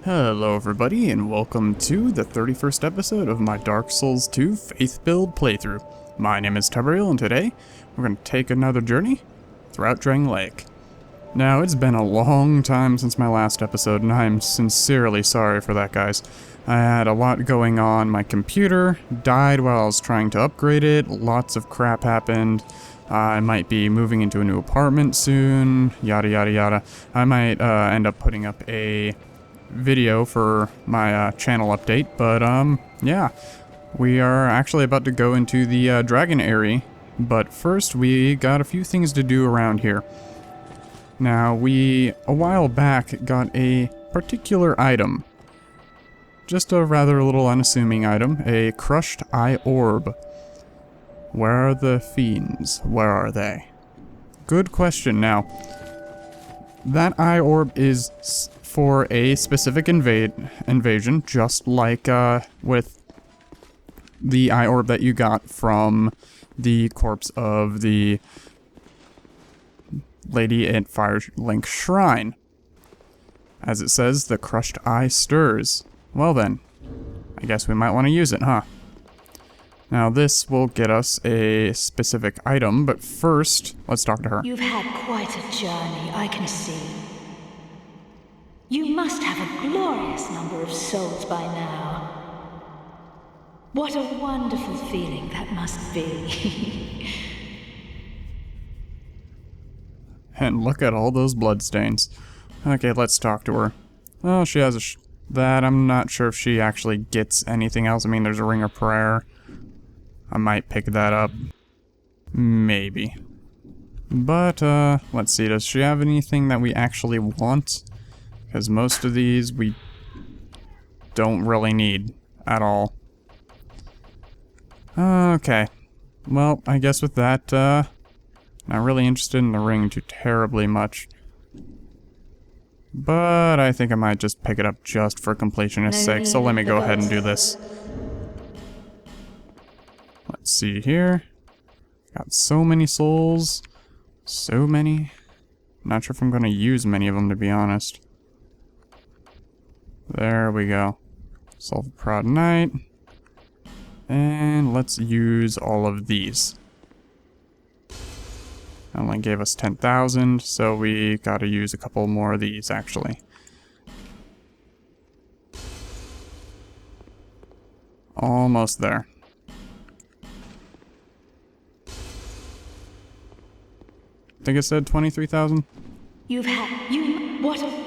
Hello everybody, and welcome to the 31st episode of my Dark Souls 2 Faith Build playthrough. My name is Tabriel, and today we're going to take another journey throughout Dragon Lake. Now, it's been a long time since my last episode, and I'm sincerely sorry for that, guys. I had a lot going on. My computer died while I was trying to upgrade it. Lots of crap happened. I might be moving into a new apartment soon. Yada yada yada. I might end up putting up a video for my channel update, but yeah, we are actually about to go into the Dragon Aerie, but first we got a few things to do around here. Now, we a while back got a particular item, just a rather little unassuming item, a crushed eye orb. Where are the fiends? Where are they? Good question. Now, that eye orb is for a specific invasion, just like with the eye orb that you got from the corpse of the lady at Firelink Shrine. As it says, the crushed eye stirs. Well then, I guess we might want to use it, huh? Now this will get us a specific item, but first, let's talk to her. You've had quite a journey, I can see. You must have a glorious number of souls by now. What a wonderful feeling that must be. And look at all those bloodstains. Okay, let's talk to her. Oh, she has that. I'm not sure if she actually gets anything else. I mean, there's a ring of prayer. I might pick that up. Maybe. But, let's see. Does she have anything that we actually want? Because most of these we don't really need at all. Okay. Well, I guess with that, not really interested in the ring too terribly much. But I think I might just pick it up just for completionist's sake, so let me go ahead and do this. Let's see here. Got so many souls. So many. Not sure if I'm going to use many of them, to be honest. There we go. Solve a proud knight. And let's use all of these. Only gave us 10,000, so we gotta use a couple more of these, actually. Almost there. I think it said 23,000? What a...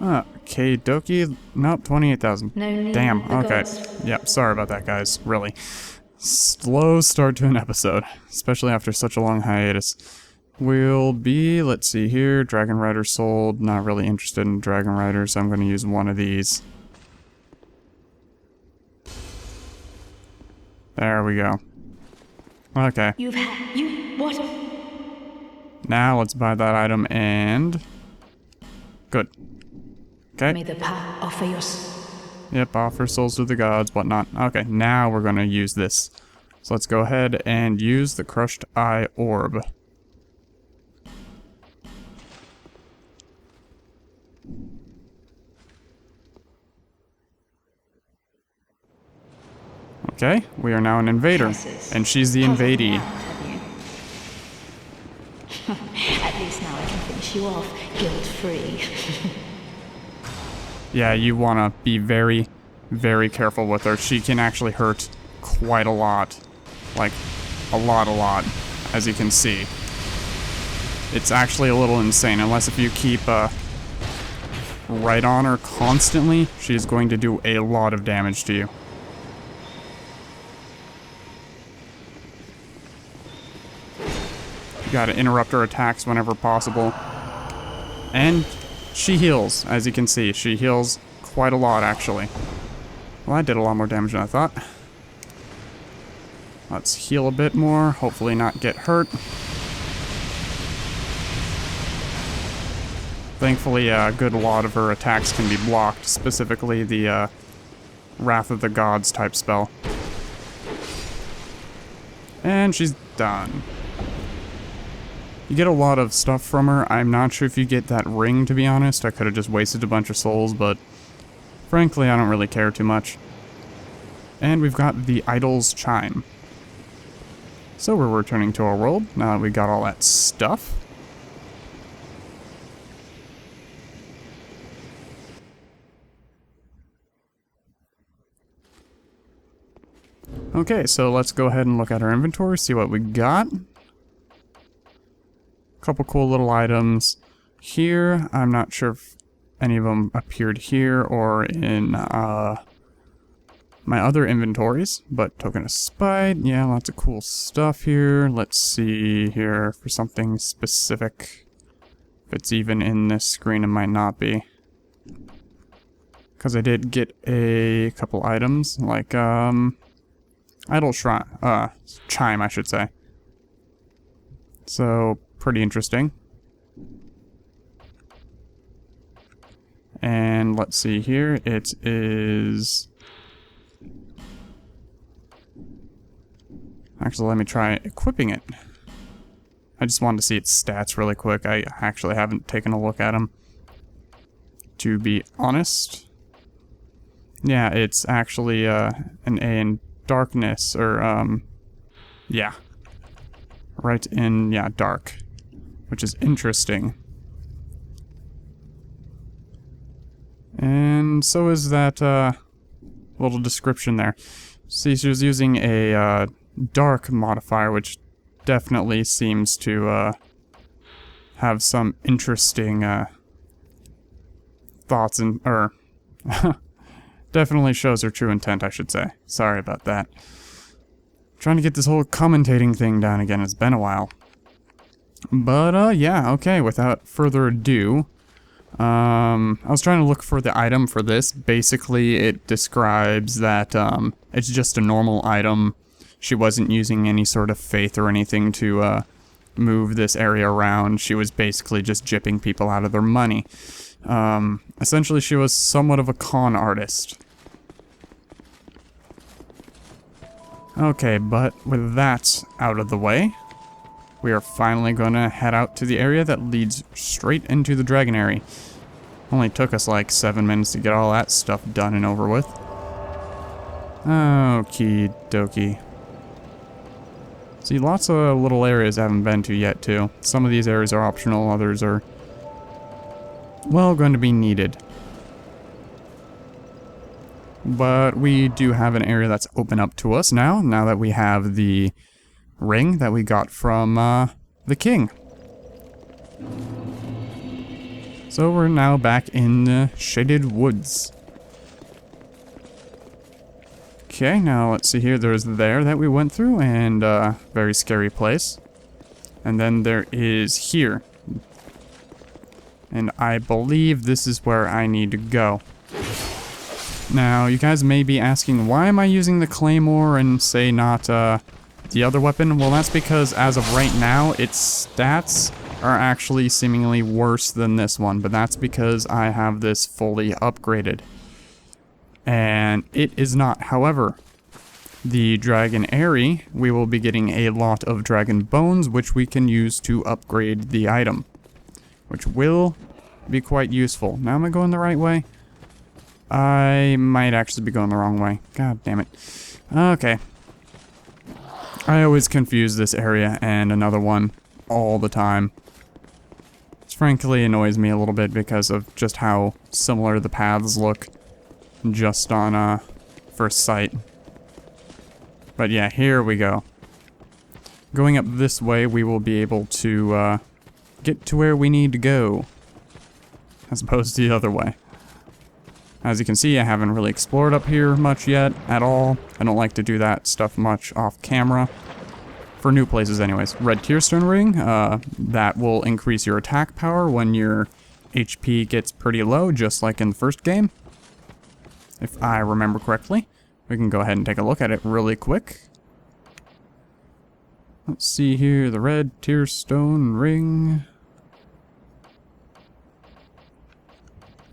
Okay, Doki, nope, 28,000. No need. Damn, okay. Yep, sorry about that, guys, really. Slow start to an episode, especially after such a long hiatus. Will be, let's see here, Dragon Rider sold. Not really interested in Dragon Rider, so I'm going to use one of these. There we go. Okay. What a... Now let's buy that item and... Good. Okay. May the power offer your... Yep, offer souls to the gods, whatnot. Okay, now we're going to use this. So let's go ahead and use the crushed eye orb. Okay, we are now an invader, and she's the invadee. At least now I can finish you off guilt-free. Yeah, you want to be very, very careful with her. She can actually hurt quite a lot. Like, a lot, as you can see. It's actually a little insane, unless if you keep right on her constantly, she's going to do a lot of damage to you. You gotta interrupt her attacks whenever possible. And she heals, as you can see. She heals quite a lot, actually. Well, I did a lot more damage than I thought. Let's heal a bit more, hopefully not get hurt. Thankfully, a good lot of her attacks can be blocked, specifically the Wrath of the Gods type spell. And she's done. You get a lot of stuff from her. I'm not sure if you get that ring, to be honest. I could have just wasted a bunch of souls, but Frankly, I don't really care too much. And we've got the Idol's Chime. So we're returning to our world, now that we got all that stuff. Okay, so let's go ahead and look at our inventory, see what we got. Couple cool little items here. I'm not sure if any of them appeared here or in my other inventories, but Token of Spite, yeah, lots of cool stuff here. Let's see here for something specific. If it's even in this screen, it might not be. Because I did get a couple items, like, Idle Shrine, Chime, I should say. So, pretty interesting. And let's see here, it is... Actually, let me try equipping it. I just wanted to see its stats really quick. I actually haven't taken a look at them, to be honest. Yeah, it's actually an A in darkness, or, yeah. Right in, yeah, dark. Which is interesting. And so is that, little description there. See, she was using a, dark modifier, which definitely seems to, have some interesting, thoughts and, or, definitely shows her true intent, I should say. Sorry about that. Trying to get this whole commentating thing down again. It's been a while. But, yeah, okay, without further ado, I was trying to look for the item for this. Basically, it describes that, it's just a normal item. She wasn't using any sort of faith or anything to, move this area around. She was basically just gypping people out of their money. Essentially, she was somewhat of a con artist. Okay, but with that out of the way, we are finally gonna head out to the area that leads straight into the Dragon Aerie. Only took us like 7 minutes to get all that stuff done and over with. Okie dokie. See, lots of little areas I haven't been to yet, too. Some of these areas are optional, others are, well, going to be needed. But we do have an area that's open up to us now that we have the ring that we got from the king. So we're now back in the Shaded Woods. Okay, now let's see here. There's there that we went through, and very scary place. And then there is here. And I believe this is where I need to go. Now, you guys may be asking, why am I using the claymore and say not the other weapon? Well, that's because as of right now, its stats are actually seemingly worse than this one, but that's because I have this fully upgraded. And it is not. However, the Dragon Aerie, we will be getting a lot of dragon bones, which we can use to upgrade the item, which will be quite useful. Now, am I going the right way? I might actually be going the wrong way. God damn it. Okay. I always confuse this area and another one all the time. Which frankly annoys me a little bit because of just how similar the paths look just on first sight. But yeah, here we go. Going up this way, we will be able to get to where we need to go, as opposed to the other way. As you can see, I haven't really explored up here much yet, at all. I don't like to do that stuff much off camera. For new places anyways. Red Tearstone Ring, that will increase your attack power when your HP gets pretty low, just like in the first game. If I remember correctly. We can go ahead and take a look at it really quick. Let's see here, the Red Tearstone Ring.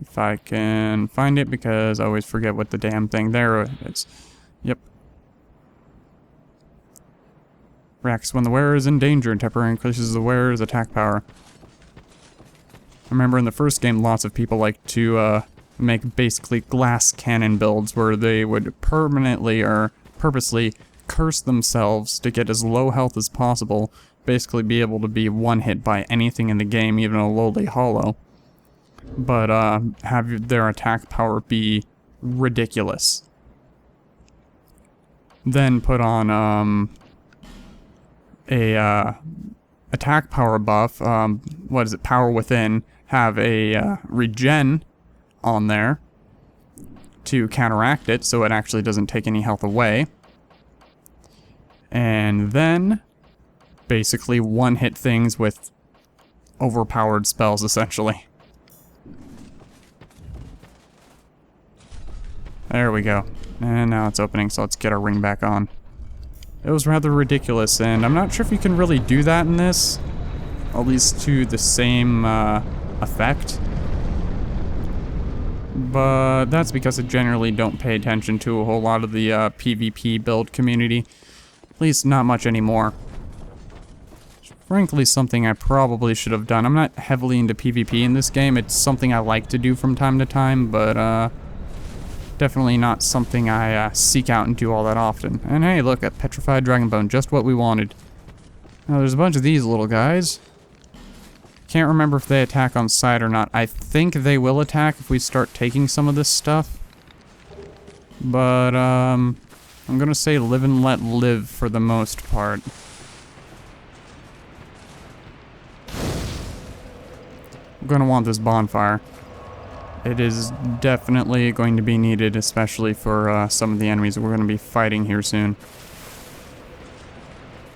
If I can find it, because I always forget what the damn thing there is. Yep. Reacts when the wearer is in danger and temporarily increases the wearer's attack power. I remember in the first game, lots of people like to make basically glass cannon builds where they would permanently or purposely curse themselves to get as low health as possible, basically be able to be one hit by anything in the game, even a lowly hollow, but have their attack power be ridiculous. Then put on a attack power buff, what is it, power within, have a regen on there to counteract it so it actually doesn't take any health away. And then basically one-hit things with overpowered spells, essentially. There we go. And now it's opening, so let's get our ring back on. It was rather ridiculous, and I'm not sure if you can really do that in this, at least to the same effect. But that's because I generally don't pay attention to a whole lot of the PvP build community. At least not much anymore. Frankly, something I probably should have done. I'm not heavily into PvP in this game. It's something I like to do from time to time, but definitely not something I seek out and do all that often. And hey, look, a petrified dragon bone, just what we wanted. Now there's a bunch of these little guys. Can't remember if they attack on sight or not. I think they will attack if we start taking some of this stuff. But I'm gonna say live and let live for the most part. I'm gonna want this bonfire. It is definitely going to be needed, especially for some of the enemies that we're going to be fighting here soon.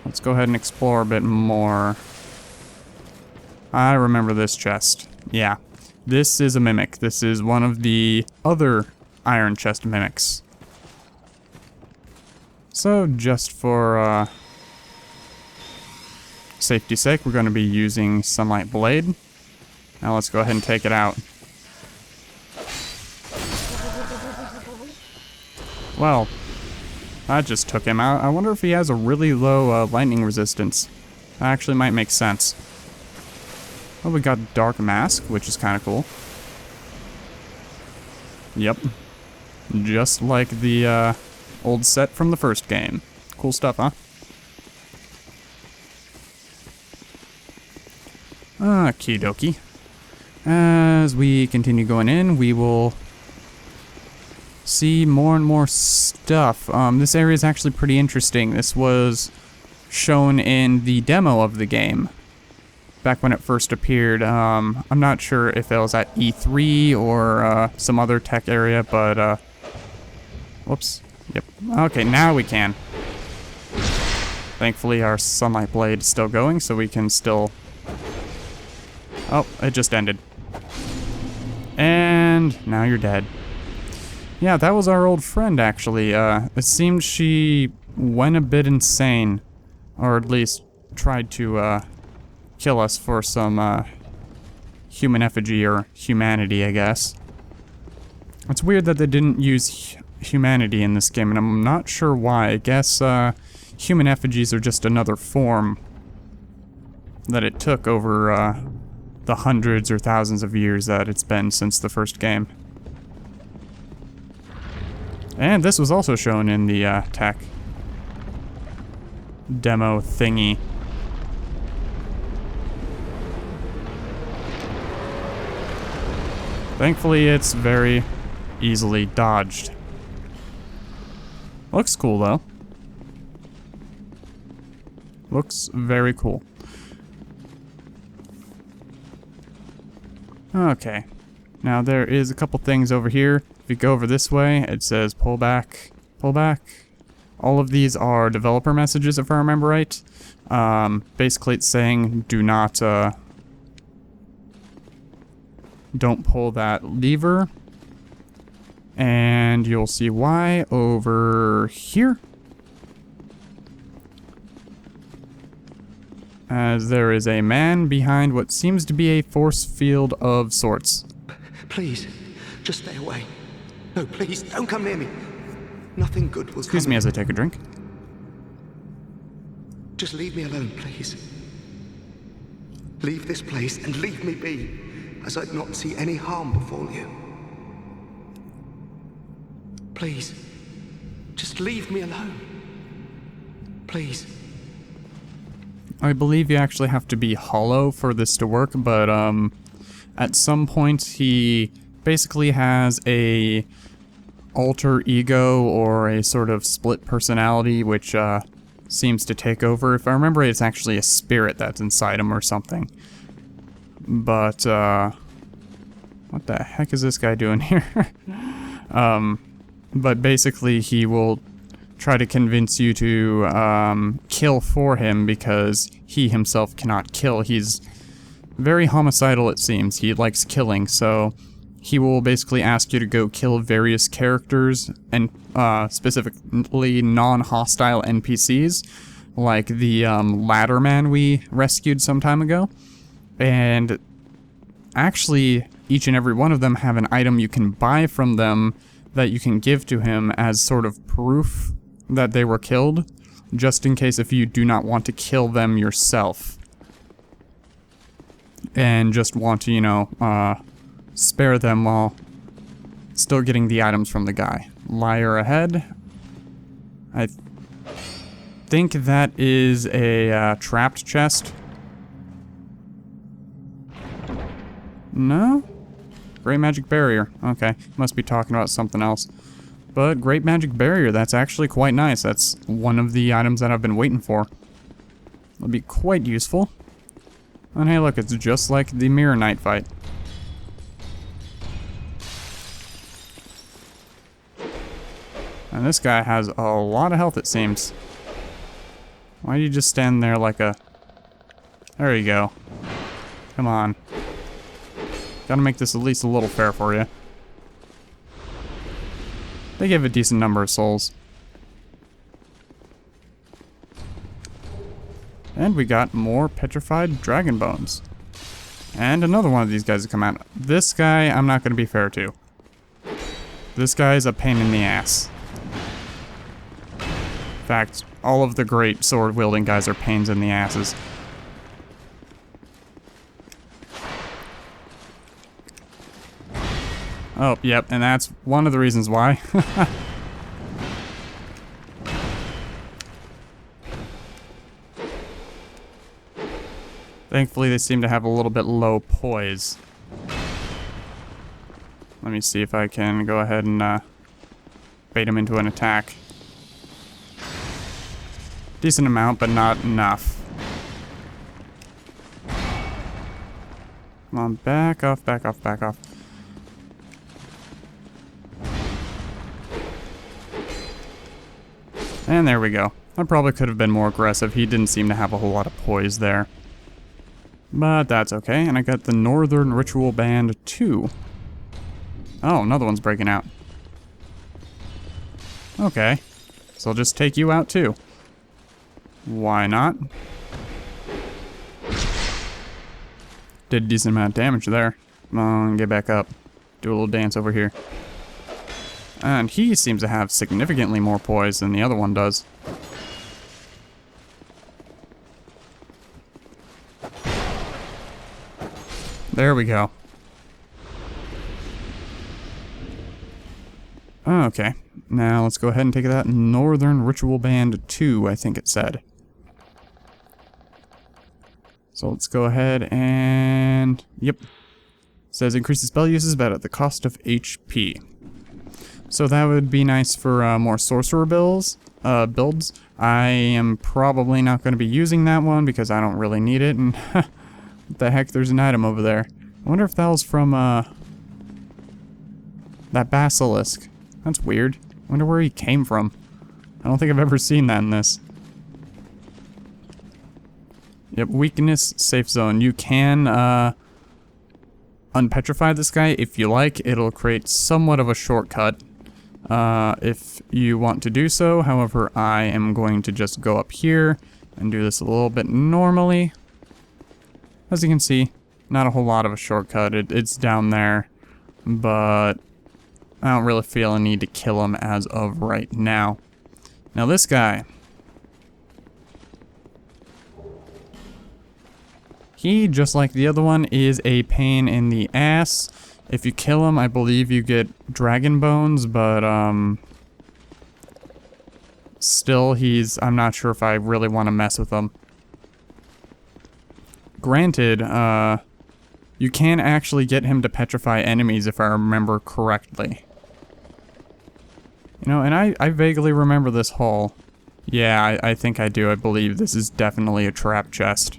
Let's go ahead and explore a bit more. I remember this chest. Yeah, this is a mimic. This is one of the other iron chest mimics. So, just for safety's sake, we're going to be using Sunlight Blade. Now let's go ahead and take it out. Well, that just took him out. I wonder if he has a really low lightning resistance. That actually might make sense. Oh, we got Dark Mask, which is kind of cool. Yep. Just like the old set from the first game. Cool stuff, huh? Okie dokie. As we continue going in, we will see more and more stuff. This area is actually pretty interesting. This was shown in the demo of the game back when it first appeared. I'm not sure if it was at E3 or some other tech area, but whoops. Yep. Okay, now we can. Thankfully our Sunlight Blade is still going, so we can still... Oh, it just ended. And now you're dead. Yeah, that was our old friend, actually. It seems she went a bit insane. Or at least tried to, kill us for some, human effigy or humanity, I guess. It's weird that they didn't use humanity in this game, and I'm not sure why. I guess, human effigies are just another form that it took over, the hundreds or thousands of years that it's been since the first game. And this was also shown in the tech demo thingy. Thankfully, it's very easily dodged. Looks cool, though. Looks very cool. Okay. Now, there is a couple things over here. If you go over this way, it says pull back, pull back. All of these are developer messages, if I remember right. Basically, it's saying do not, don't pull that lever. And you'll see why over here. As there is a man behind what seems to be a force field of sorts. Please, just stay away. No, please, don't come near me. Nothing good will Excuse come. me as I take a drink. Just leave me alone, please. Leave this place and leave me be, as I'd not see any harm befall you. Please. Just leave me alone. Please. I believe you actually have to be hollow for this to work, but at some point he basically has a alter ego or a sort of split personality which seems to take over. If I remember, it's actually a spirit that's inside him or something. But what the heck is this guy doing here? But basically he will try to convince you to kill for him because he himself cannot kill. He's very homicidal, it seems. He likes killing, so he will basically ask you to go kill various characters, and specifically non-hostile NPCs, like the ladder man we rescued some time ago. And actually, each and every one of them have an item you can buy from them that you can give to him as sort of proof that they were killed, just in case if you do not want to kill them yourself. And just want to, you know, spare them while still getting the items from the guy. Liar ahead. I think that is a trapped chest. No? Great magic barrier. Okay, must be talking about something else. But great magic barrier, that's actually quite nice. That's one of the items that I've been waiting for. It'll be quite useful. And hey, look, it's just like the Mirror Knight fight. And this guy has a lot of health, it seems. Why do you just stand there like a... There you go. Come on. Gotta make this at least a little fair for you. They give a decent number of souls. And we got more petrified dragon bones. And another one of these guys to come out. This guy, I'm not going to be fair to. This guy is a pain in the ass. In fact, all of the great sword-wielding guys are pains in the asses. Oh, yep, and that's one of the reasons why. Thankfully, they seem to have a little bit low poise. Let me see if I can go ahead and bait him into an attack. Decent amount, but not enough. Come on, back off, back off, back off. And there we go. I probably could have been more aggressive. He didn't seem to have a whole lot of poise there. But that's okay. And I got the Northern Ritual Band 2. Oh, another one's breaking out. Okay. So I'll just take you out too. Why not? Did a decent amount of damage there. Come on, get back up. Do a little dance over here. And he seems to have significantly more poise than the other one does. There we go. Okay, now let's go ahead and take that Northern Ritual Band 2, I think it said. So let's go ahead and... Yep. It says increases spell uses, but at the cost of HP. So that would be nice for more sorcerer builds. I am probably not going to be using that one because I don't really need it. And what the heck, there's an item over there. I wonder if that was from that basilisk. That's weird. I wonder where he came from. I don't think I've ever seen that in this. Yep, weakness, safe zone. You can unpetrify this guy if you like. It'll create somewhat of a shortcut if you want to do so. However, I am going to just go up here and do this a little bit normally. As you can see, not a whole lot of a shortcut. It's down there, but I don't really feel a need to kill him as of right now. Now this guy, he, just like the other one, is a pain in the ass. If you kill him, I believe you get dragon bones, but, still, I'm not sure if I really want to mess with him. Granted, you can actually get him to petrify enemies if I remember correctly. You know, and I vaguely remember this hall. Yeah, I think I do. I believe this is definitely a trap chest.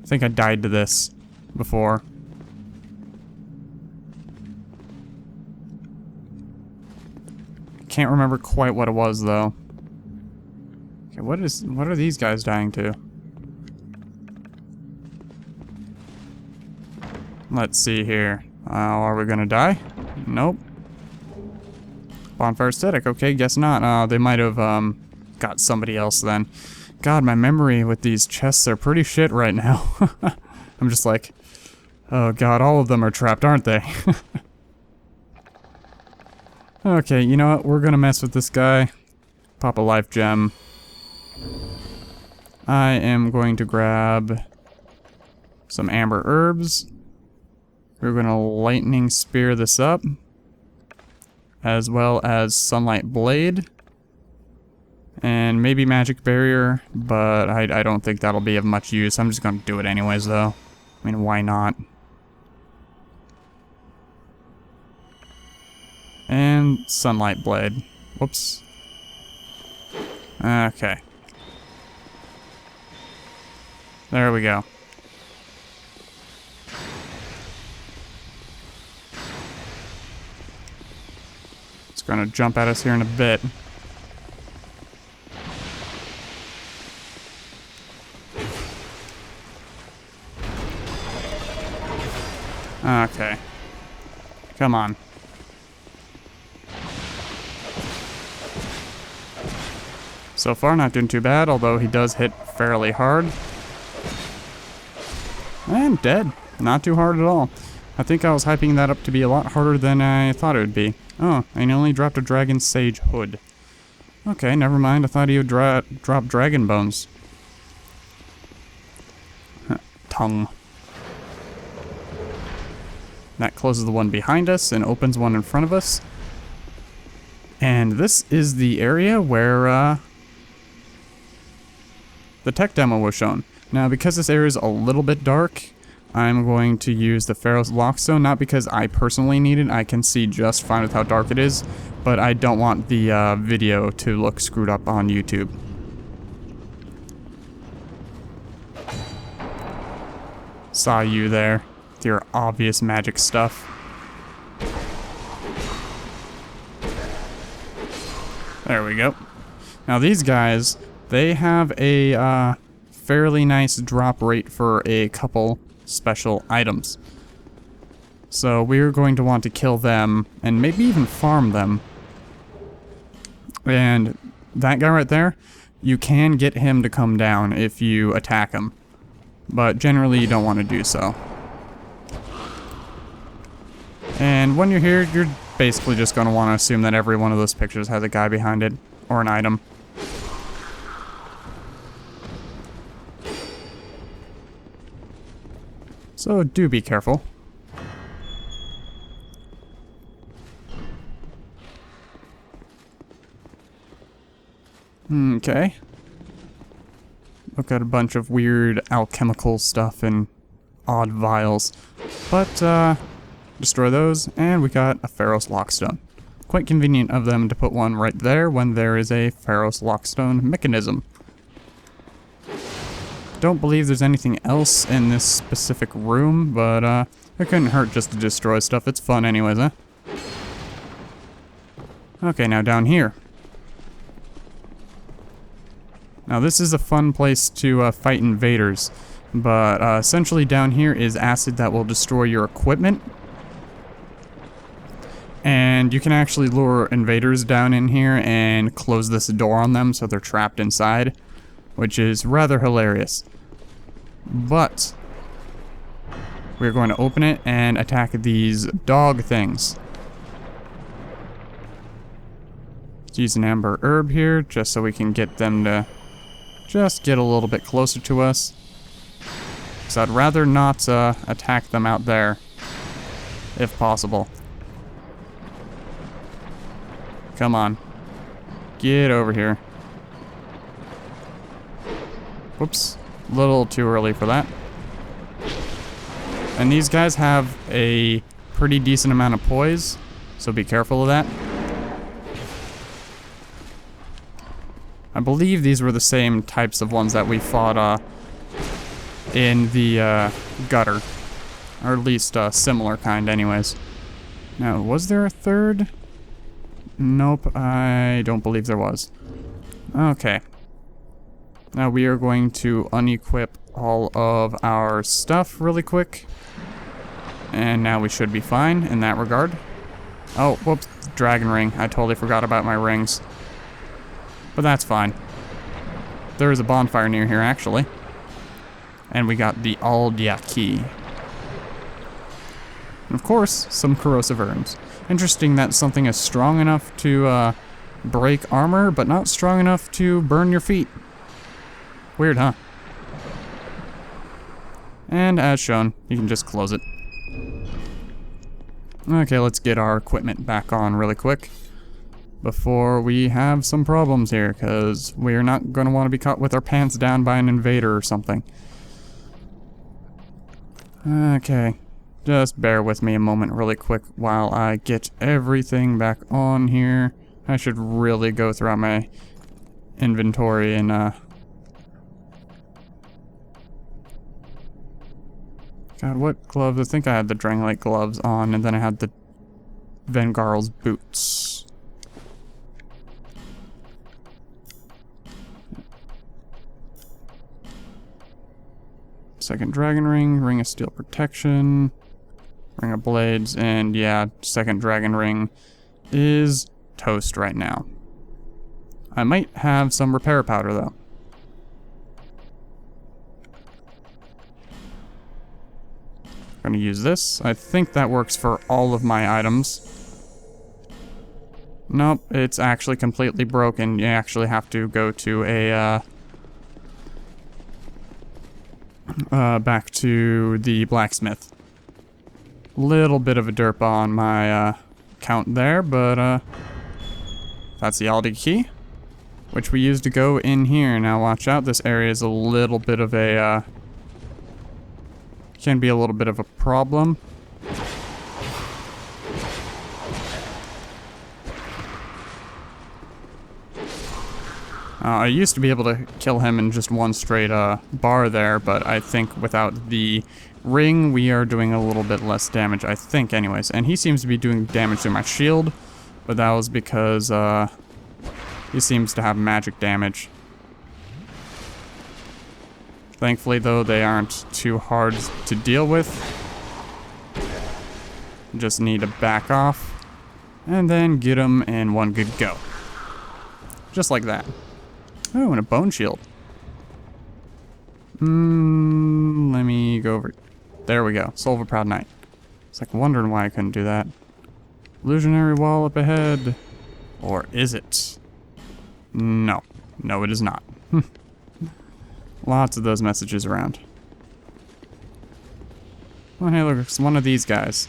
I think I died to this before. Can't remember quite what it was, though. Okay, what are these guys dying to? Let's see here. Are we gonna die? Nope. Bonfire static. Okay, guess not. They might have, got somebody else then. God, my memory with these chests are pretty shit right now. I'm just like, oh god, all of them are trapped, aren't they? Okay, you know what? We're gonna mess with this guy. Pop a life gem. I am going to grab some amber herbs. We're gonna lightning spear this up, as well as sunlight blade. And maybe magic barrier, but I don't think that'll be of much use. I'm just gonna do it anyways, though. I mean, why not? And sunlight blade. Whoops. Okay. There we go. It's gonna jump at us here in a bit. Okay. Come on. So far, not doing too bad, although he does hit fairly hard. And dead. Not too hard at all. I think I was hyping that up to be a lot harder than I thought it would be. Oh, I only dropped a dragon sage hood. Okay, never mind. I thought he would drop dragon bones. Tongue. That closes the one behind us and opens one in front of us. And this is the area where the tech demo was shown. Now, because this area is a little bit dark, I'm going to use the Pharaoh's Lockstone, not because I personally need it. I can see just fine with how dark it is, but I don't want the video to look screwed up on YouTube. Saw you there. Your obvious magic stuff. There we go. Now these guys, they have a fairly nice drop rate for a couple special items. So we're going to want to kill them and maybe even farm them. And that guy right there, you can get him to come down if you attack him. But generally you don't want to do so. And when you're here, you're basically just going to want to assume that every one of those pictures has a guy behind it, or an item. So do be careful. Okay. Look at a bunch of weird alchemical stuff and odd vials. But, destroy those, and we got a Pharaoh's Lockstone. Quite convenient of them to put one right there when there is a Pharaoh's Lockstone mechanism. Don't believe there's anything else in this specific room, but it couldn't hurt just to destroy stuff. It's fun anyways, huh? Okay, now down here. Now this is a fun place to fight invaders, but essentially down here is acid that will destroy your equipment. And you can actually lure invaders down in here and close this door on them so they're trapped inside, which is rather hilarious. But we're going to open it and attack these dog things. Let's use an amber herb here just so we can get them to just get a little bit closer to us. Because I'd rather not attack them out there. if possible. Come on. Get over here. Whoops. A little too early for that. And these guys have a pretty decent amount of poise, so be careful of that. I believe these were the same types of ones that we fought in the gutter. Or at least a similar kind anyways. Now, was there a third? Nope, I don't believe there was. Okay. Now we are going to unequip all of our stuff really quick. And now we should be fine in that regard. Oh, whoops, dragon ring. I totally forgot about my rings. But that's fine. There is a bonfire near here, actually. And we got the Aldia key. And of course, some corrosive urns. Interesting that something is strong enough to break armor, but not strong enough to burn your feet. Weird, huh? And as shown, you can just close it. Okay, let's get our equipment back on really quick before we have some problems here, because we're not going to want to be caught with our pants down by an invader or something. Okay, just bear with me a moment really quick while I get everything back on here. I should really go throughout my inventory and God, what gloves? I think I had the Dranglite gloves on, and then I had the Vengarl's boots. Second dragon ring, ring of steel protection, ring of blades, and yeah, second dragon ring is toast right now. I might have some repair powder though. I'm gonna use this. I think that works for all of my items. Nope, it's actually completely broken. You actually have to go to a back to the blacksmith. Little bit of a derp on my count there, but that's the Aldi key, which we used to go in here. Now watch out, this area is a little bit of a can be a little bit of a problem. I used to be able to kill him in just one straight bar there, but I think without the ring, we are doing a little bit less damage, I think anyways. And he seems to be doing damage to my shield, but that was because he seems to have magic damage. Thankfully, though, they aren't too hard to deal with. Just need to back off, and then get them in one good go. Just like that. Oh, and a bone shield. Let me go over. There we go. Soul of a Proud Knight. It's like wondering why I couldn't do that. Illusionary wall up ahead. Or is it? No. No, it is not. Lots of those messages around. Oh, hey, look, it's one of these guys.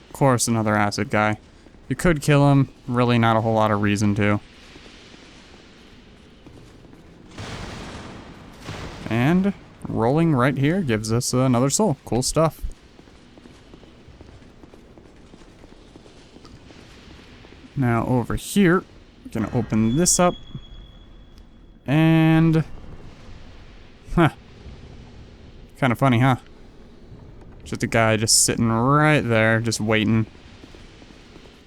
Of course, another acid guy. You could kill him. Really not a whole lot of reason to. And rolling right here gives us another soul. Cool stuff. Now over here, we're gonna open this up. And... Huh. Kind of funny, huh? Just a guy just sitting right there, just waiting.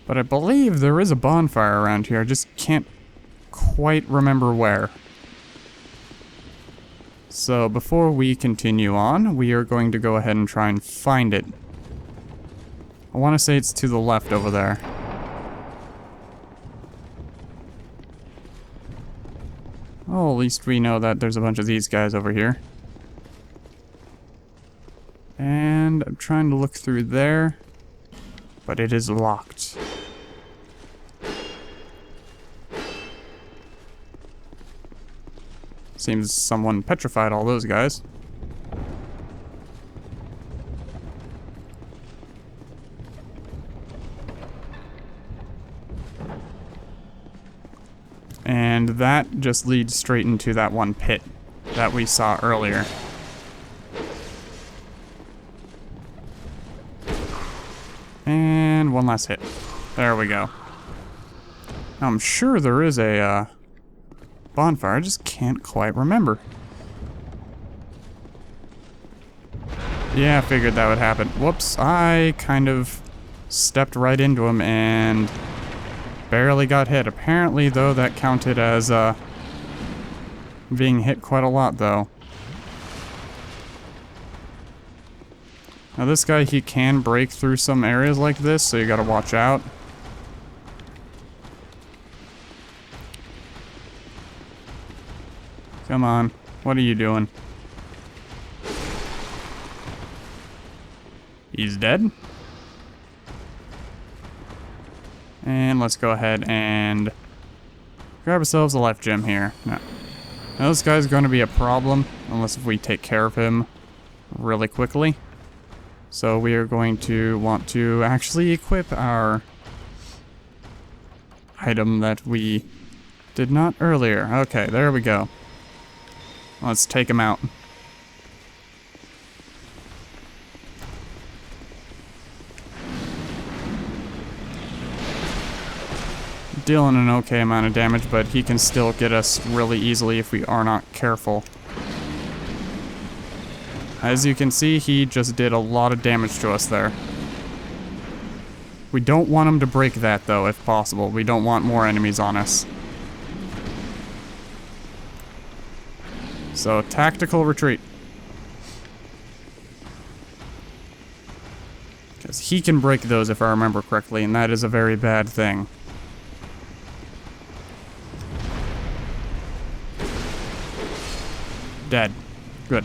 But I believe there is a bonfire around here. I just can't quite remember where. So before we continue on, we are going to go ahead and try and find it. I want to say it's to the left over there. Oh, at least we know that there's a bunch of these guys over here. And I'm trying to look through there, but it is locked. Seems someone petrified all those guys. And that just leads straight into that one pit that we saw earlier. And one last hit. There we go. Now, I'm sure there is a bonfire, I just can't quite remember. Yeah, I figured that would happen. Whoops, I kind of stepped right into him and barely got hit. Apparently, though, that counted as being hit quite a lot, though. Now, this guy, he can break through some areas like this, so you gotta watch out. Come on, what are you doing? He's dead. And let's go ahead and grab ourselves a life gem here. Now this guy's going to be a problem unless if we take care of him really quickly. So we are going to want to actually equip our item that we did not earlier. Okay, there we go. Let's take him out. Dealing an okay amount of damage, but he can still get us really easily if we are not careful. As you can see, he just did a lot of damage to us there. We don't want him to break that, though, if possible. We don't want more enemies on us. So, tactical retreat. Because he can break those, if I remember correctly, and that is a very bad thing. Dead. Good.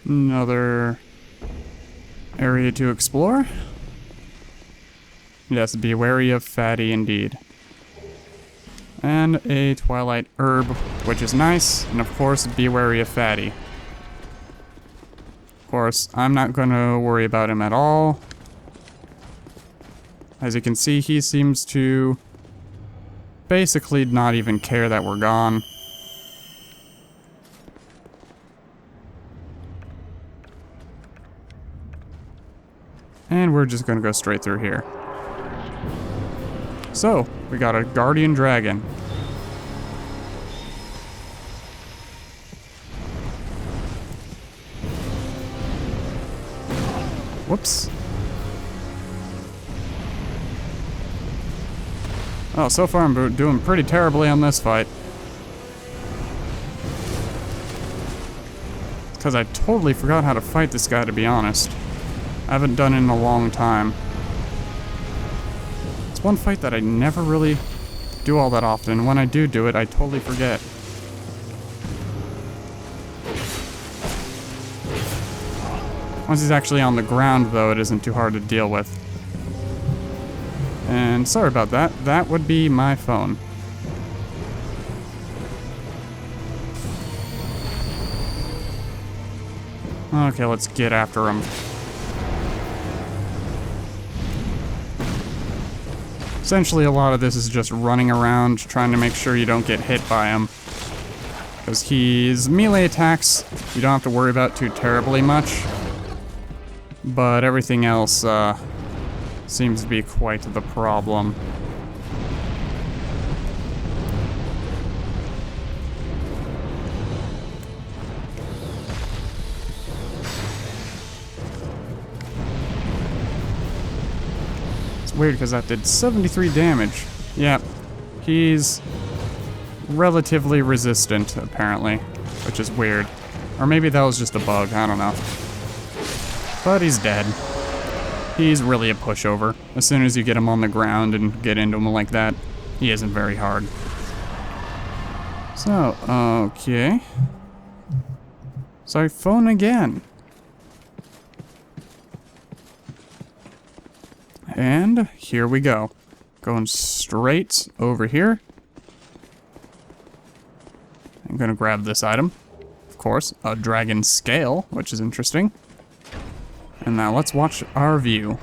Another area to explore. Yes, be wary of fatty indeed. And a twilight herb, which is nice. And of course, be wary of fatty. Of course, I'm not going to worry about him at all. As you can see, he seems to basically not even care that we're gone. And we're just going to go straight through here. So, we got a guardian dragon. Whoops. Oh, so far I'm doing pretty terribly on this fight. Because I totally forgot how to fight this guy, to be honest. I haven't done it in a long time. It's one fight that I never really do all that often. When I do it, I totally forget. Once he's actually on the ground, though, it isn't too hard to deal with. And sorry about that. That would be my phone. Okay, let's get after him. Essentially, a lot of this is just running around, trying to make sure you don't get hit by him. Because his melee attacks, you don't have to worry about too terribly much. But everything else, seems to be quite the problem. It's weird because that did 73 damage. Yeah, he's relatively resistant, apparently, which is weird. Or maybe that was just a bug, I don't know. But he's dead. He's really a pushover. As soon as you get him on the ground and get into him like that, he isn't very hard. So, okay. Sorry, phone again. And here we go. Going straight over here. I'm gonna grab this item. Of course, a dragon scale, which is interesting. And now let's watch our view.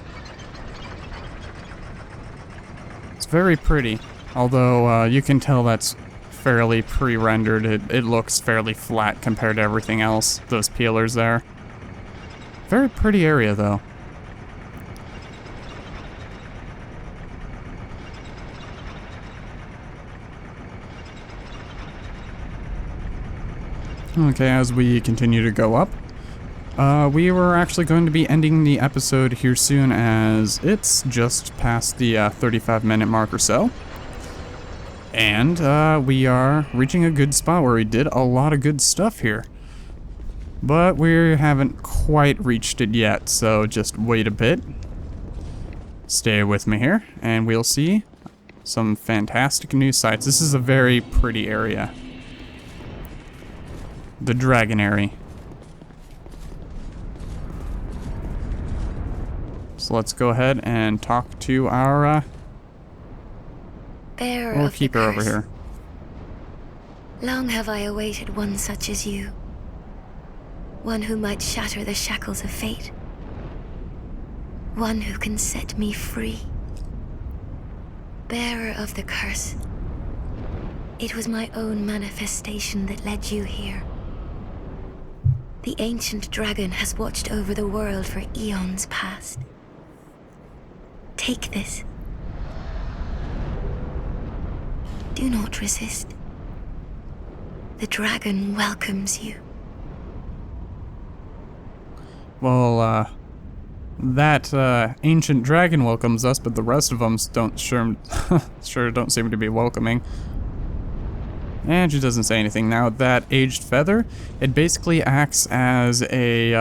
very pretty. Although you can tell that's fairly pre-rendered. It looks fairly flat compared to everything else. Those peelers there. Very pretty area though. Okay, as we continue to go up, we were actually going to be ending the episode here soon, as it's just past the 35-minute mark or so. And we are reaching a good spot where we did a lot of good stuff here. But we haven't quite reached it yet, so just wait a bit. Stay with me here, and we'll see some fantastic new sights. This is a very pretty area. The Dragon Aerie. So let's go ahead and talk to our Bearer we'll of keep the her over curse. here. Long have I awaited one such as you. One who might shatter the shackles of fate. One who can set me free. Bearer of the curse. It was my own manifestation that led you here. The ancient dragon has watched over the world for eons past. Take this. Do not resist. The dragon welcomes you. Well, that ancient dragon welcomes us, but the rest of them don't sure don't seem to be welcoming. And she doesn't say anything. Now, that aged feather, it basically acts as a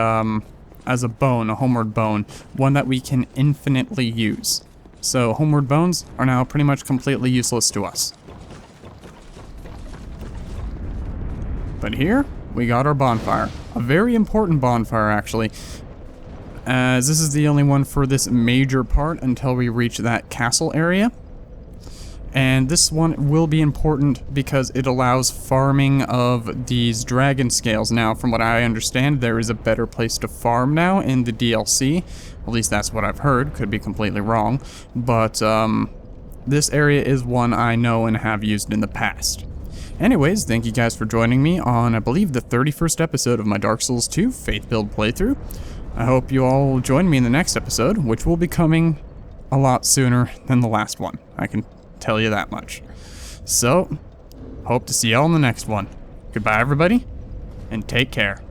bone, a homeward bone, one that we can infinitely use. So homeward bones are now pretty much completely useless to us. But here, we got our bonfire. A very important bonfire, actually, as this is the only one for this major part until we reach that castle area. And this one will be important because it allows farming of these dragon scales. Now, from what I understand, there is a better place to farm now in the DLC. At least that's what I've heard. Could be completely wrong. But this area is one I know and have used in the past. Anyways, thank you guys for joining me on, I believe, the 31st episode of my Dark Souls 2 Faith Build playthrough. I hope you all join me in the next episode, which will be coming a lot sooner than the last one. I can tell you that much. So, hope to see y'all in the next one. Goodbye, everybody, and take care.